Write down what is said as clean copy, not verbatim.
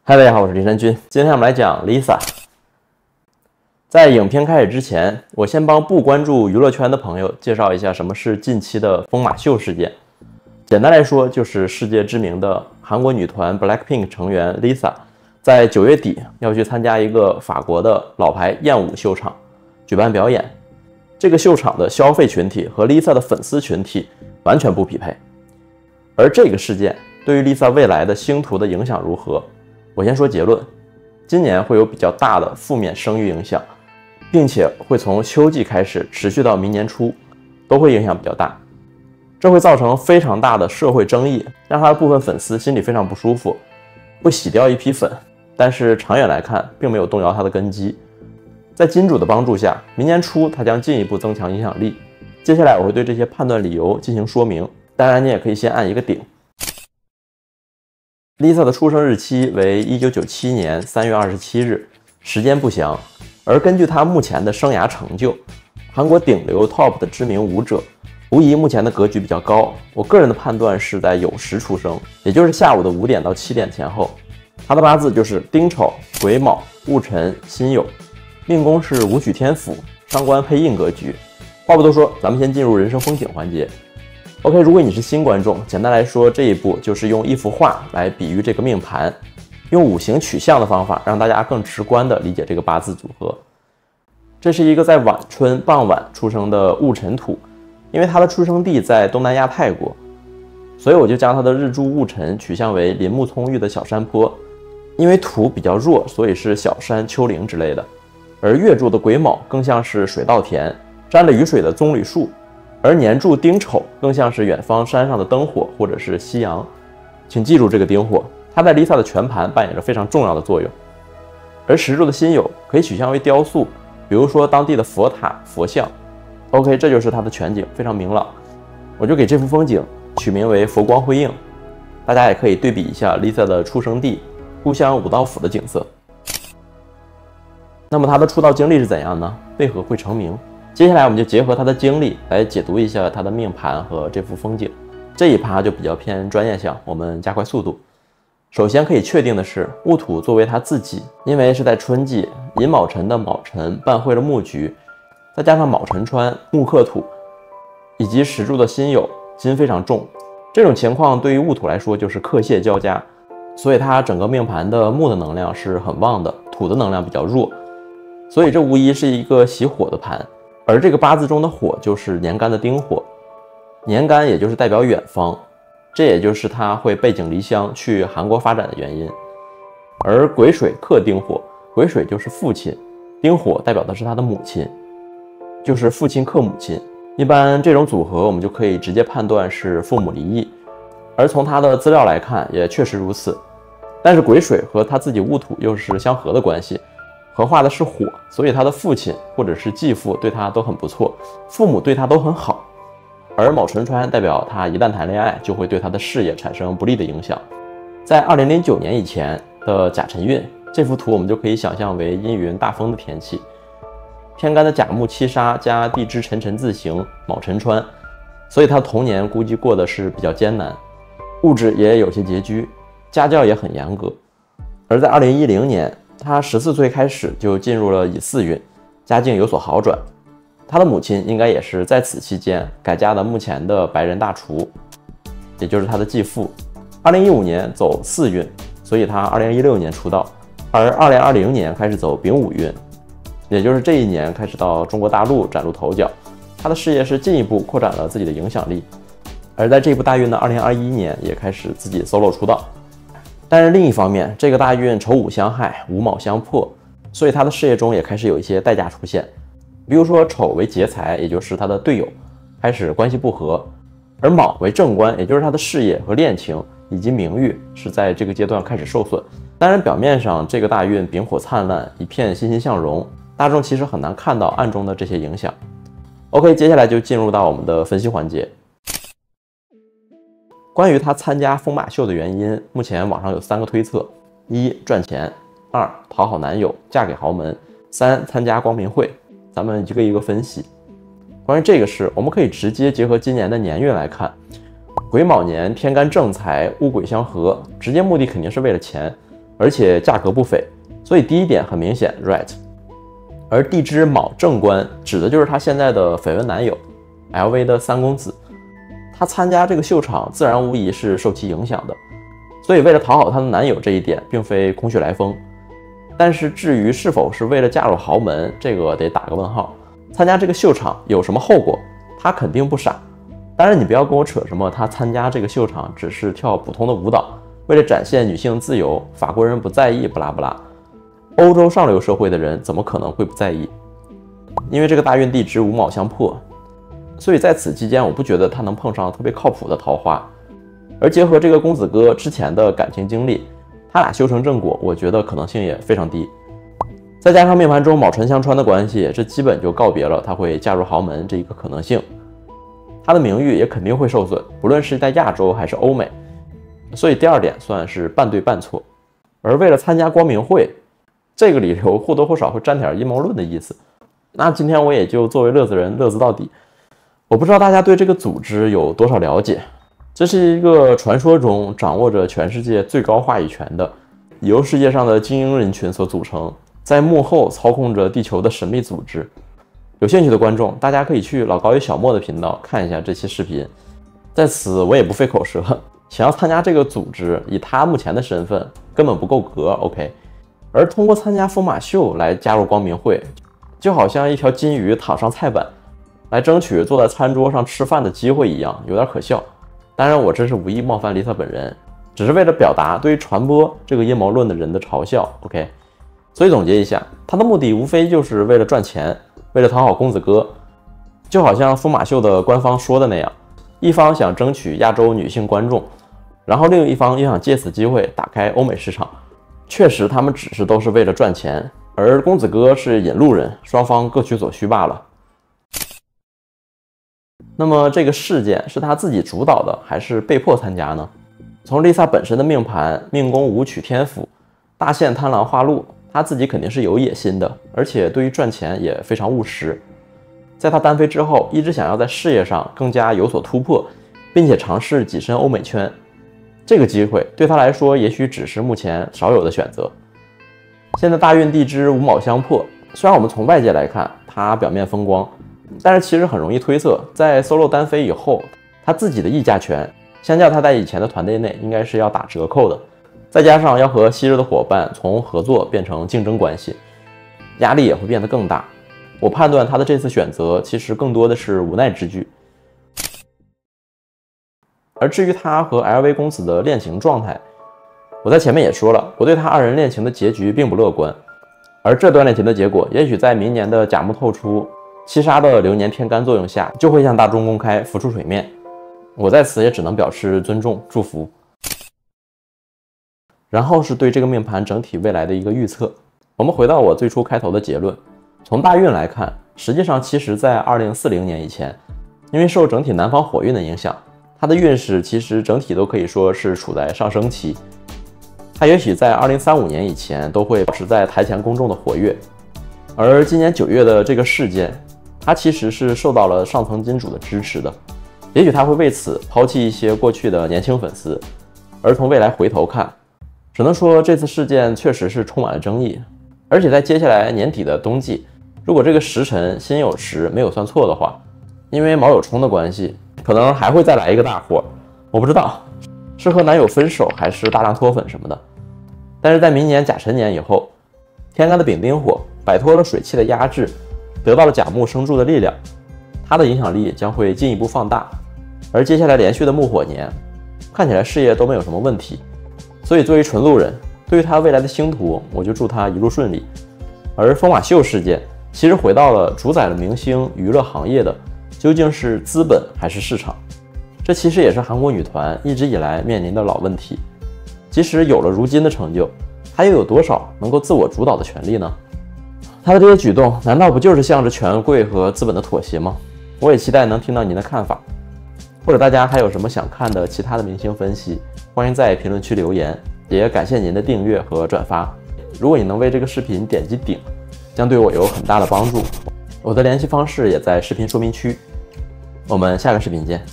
嗨，大家好，我是林山君。今天我们来讲 Lisa。在影片开始之前，我先帮不关注娱乐圈的朋友介绍一下什么是近期的疯马秀事件。简单来说，就是世界知名的韩国女团 BLACKPINK 成员 Lisa， 在9月底要去参加一个法国的老牌艳舞秀场举办表演。这个秀场的消费群体和 Lisa 的粉丝群体完全不匹配。而这个事件对于 Lisa 未来的星途的影响如何？我先说结论，今年会有比较大的负面声誉影响，并且会从秋季开始持续到明年初，都会影响比较大。这会造成非常大的社会争议，让他的部分粉丝心里非常不舒服，会洗掉一批粉，但是长远来看，并没有动摇他的根基。在金主的帮助下，明年初他将进一步增强影响力。接下来我会对这些判断理由进行说明，当然你也可以先按一个顶。Lisa 的出生日期为1997年3月27日，时间不详。而根据她目前的生涯成就，韩国顶流 TOP 的知名舞者，无疑目前的格局比较高。我个人的判断是在酉时出生，也就是下午的5点到7点前后。她的八字就是丁丑、癸卯、戊辰、辛酉，命宫是武曲天府，伤官配印格局。话不多说，咱们先进入人生风景环节。OK， 如果你是新观众，简单来说，这一步就是用一幅画来比喻这个命盘，用五行取象的方法，让大家更直观地理解这个八字组合。这是一个在晚春傍晚出生的戊辰土，因为他的出生地在东南亚泰国，所以我就将他的日柱戊辰取象为林木葱郁的小山坡。因为土比较弱，所以是小山、丘陵之类的。而月柱的癸卯更像是水稻田，沾了雨水的棕榈树。而年柱丁丑更像是远方山上的灯火或者是夕阳，请记住这个丁火，它在 Lisa 的全盘扮演着非常重要的作用。而时柱的辛酉可以取象为雕塑，比如说当地的佛塔、佛像。OK， 这就是它的全景，非常明朗。我就给这幅风景取名为佛光辉映，大家也可以对比一下 Lisa 的出生地故乡五道府的景色。那么她的出道经历是怎样呢？为何会成名？接下来我们就结合他的经历来解读一下他的命盘和这幅风景。这一趴就比较偏专业项，我们加快速度。首先可以确定的是，戊土作为他自己，因为是在春季，寅卯辰的卯辰伴会了木局，再加上卯辰穿木克土，以及时柱的辛酉，金非常重。这种情况对于戊土来说就是克泄交加，所以他整个命盘的木的能量是很旺的，土的能量比较弱，所以这无疑是一个喜火的盘。而这个八字中的火就是年干的丁火，年干也就是代表远方，这也就是他会背井离乡去韩国发展的原因。而癸水克丁火，癸水就是父亲，丁火代表的是他的母亲，就是父亲克母亲。一般这种组合我们就可以直接判断是父母离异，而从他的资料来看也确实如此。但是癸水和他自己戊土又是相合的关系，合化的是火，所以他的父亲或者是继父对他都很不错，父母对他都很好。而卯辰穿代表他一旦谈恋爱就会对他的事业产生不利的影响。在2009年以前的甲辰运，这幅图我们就可以想象为阴云大风的天气，天干的甲木七杀加地支辰辰自刑，卯辰穿，所以他童年估计过的是比较艰难，物质也有些拮据，家教也很严格。而在2010年他14岁开始就进入了乙巳运，家境有所好转。他的母亲应该也是在此期间改嫁的目前的白人大厨，也就是他的继父。2015年走巳运，所以他2016年出道，而2020年开始走丙午运，也就是这一年开始到中国大陆崭露头角。他的事业是进一步扩展了自己的影响力，而在这部大运的2021年也开始自己 solo 出道。但是另一方面，这个大运丑午相害，午卯相破，所以他的事业中也开始有一些代价出现。比如说丑为劫财，也就是他的队友开始关系不和，而卯为正官，也就是他的事业和恋情以及名誉是在这个阶段开始受损。当然表面上这个大运丙火灿烂，一片欣欣向荣，大众其实很难看到暗中的这些影响。OK， 接下来就进入到我们的分析环节。关于他参加疯马秀的原因，目前网上有3个推测：一、赚钱；二、讨好男友，嫁给豪门；三、参加光明会。咱们一个一个分析。关于这个事，我们可以直接结合今年的年运来看。癸卯年天干正财戊癸相合，直接目的肯定是为了钱，而且价格不菲，所以第一点很明显 right。而地支卯正官指的就是他现在的绯闻男友 LV 的三公子，他参加这个秀场自然无疑是受其影响的，所以为了讨好她的男友这一点并非空穴来风。但是至于是否是为了嫁入豪门，这个得打个问号。参加这个秀场有什么后果？他肯定不傻。当然你不要跟我扯什么他参加这个秀场只是跳普通的舞蹈，为了展现女性自由，法国人不在意不拉不拉。欧洲上流社会的人怎么可能会不在意？因为这个大运地支五卯相破，所以在此期间我不觉得他能碰上特别靠谱的桃花。而结合这个公子哥之前的感情经历，他俩修成正果，我觉得可能性也非常低。再加上命盘中卯辰相穿的关系，这基本就告别了他会嫁入豪门这一个可能性。他的名誉也肯定会受损，不论是在亚洲还是欧美。所以第二点算是半对半错。而为了参加光明会，这个理由或多或少会沾点阴谋论的意思。那今天我也就作为乐子人乐子到底。我不知道大家对这个组织有多少了解，这是一个传说中掌握着全世界最高话语权的，由世界上的精英人群所组成，在幕后操控着地球的神秘组织。有兴趣的观众，大家可以去老高与小莫的频道看一下这期视频。在此我也不费口舌，想要参加这个组织，以他目前的身份根本不够格 OK。而通过参加疯马秀来加入光明会，就好像一条金鱼躺上菜板，来争取坐在餐桌上吃饭的机会一样，有点可笑。当然我这是无意冒犯丽萨本人，只是为了表达对于传播这个阴谋论的人的嘲笑 OK。 所以总结一下，他的目的无非就是为了赚钱，为了讨好公子哥。就好像疯马秀的官方说的那样，一方想争取亚洲女性观众，然后另一方又想借此机会打开欧美市场。确实他们只是都是为了赚钱，而公子哥是引路人，双方各取所需罢了。那么这个事件是他自己主导的还是被迫参加呢？从丽萨本身的命盘，命宫武曲天府，大限贪狼化禄，他自己肯定是有野心的，而且对于赚钱也非常务实。在他单飞之后，一直想要在事业上更加有所突破，并且尝试跻身欧美圈。这个机会对他来说也许只是目前少有的选择。现在大运地支五卯相破，虽然我们从外界来看他表面风光，但是其实很容易推测，在 solo 单飞以后，他自己的议价权相较他在以前的团队内应该是要打折扣的。再加上要和昔日的伙伴从合作变成竞争关系，压力也会变得更大。我判断他的这次选择其实更多的是无奈之举。而至于他和 LV 公子的恋情状态，我在前面也说了，我对他二人恋情的结局并不乐观。而这段恋情的结果，也许在明年的甲木透出，七杀的流年天干作用下，就会向大众公开，浮出水面。我在此也只能表示尊重、祝福。然后是对这个命盘整体未来的一个预测。我们回到我最初开头的结论，从大运来看，实际上其实在2040年以前，因为受整体南方火运的影响，它的运势其实整体都可以说是处在上升期。它也许在2035年以前都会保持在台前公众的活跃。而今年9月的这个事件，它其实是受到了上层金主的支持的，也许他会为此抛弃一些过去的年轻粉丝。而从未来回头看，只能说这次事件确实是充满了争议。而且在接下来年底的冬季，如果这个时辰辛酉时没有算错的话，因为卯酉冲的关系，可能还会再来一个大祸。我不知道是和男友分手还是大量脱粉什么的。但是在明年甲辰年以后，天干的丙丁火摆脱了水气的压制，得到了甲木生助的力量，它的影响力将会进一步放大。而接下来连续的木火年，看起来事业都没有什么问题。所以作为纯路人，对于他未来的星途，我就祝他一路顺利。而疯马秀事件其实回到了主宰了明星娱乐行业的究竟是资本还是市场，这其实也是韩国女团一直以来面临的老问题。即使有了如今的成就，她又有多少能够自我主导的权利呢？她的这些举动难道不就是向着权贵和资本的妥协吗？我也期待能听到您的看法，或者大家还有什么想看的其他的明星分析，欢迎在评论区留言。也感谢您的订阅和转发，如果你能为这个视频点击顶，将对我有很大的帮助。我的联系方式也在视频说明区，我们下个视频见。